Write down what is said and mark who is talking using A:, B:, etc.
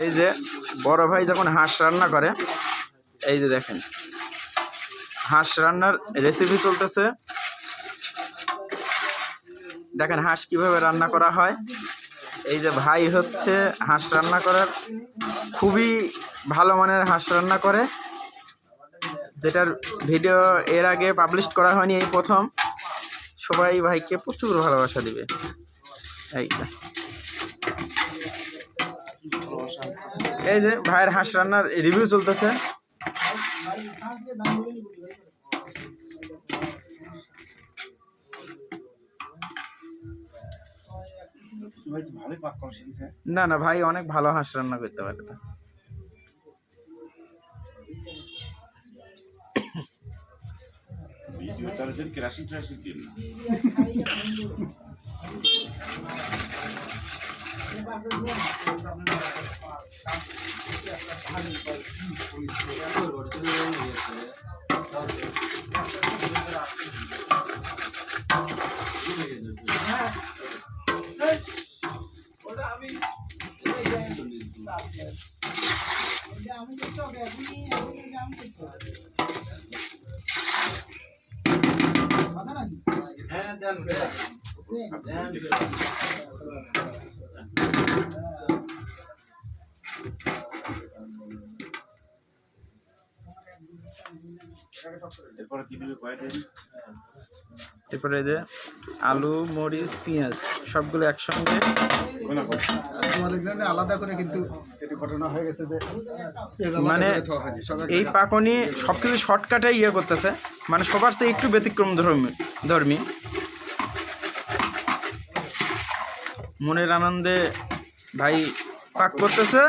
A: এই যে বড় ভাই যখন হাঁস রান্না করে, এই যে দেখেন হাঁস রান্নার রেসিপি চলতেছে। দেখেন হাঁস কিভাবে রান্না করা হয়। এই যে ভাই হচ্ছে হাঁস রান্না করার খুবই ভালো মানের হাঁস রান্না করে, যেটার ভিডিও এর আগে পাবলিশ করা হয়নি, এই প্রথম। সবাই ভাইকে প্রচুর ভালোবাসা দিবে। এই যে ভাইয়ের হাঁস রান্নার রিভিউ চলতেছে। না না, ভাই অনেক ভালো হাঁস রান্না করতে পারে। এরপরে যে আলু, মরিচ, পেঁয়াজ সবগুলো একসঙ্গে
B: আলাদা করে, কিন্তু ঘটনা হয়ে গেছে যে
A: মানে এই পাকনি সবকিছু শর্টকাটে ইয়ে করতেছে, মানে সবার চেয়ে একটু ব্যতিক্রম ধর্মী। মনের আনন্দে ভাই পাক করতেছে।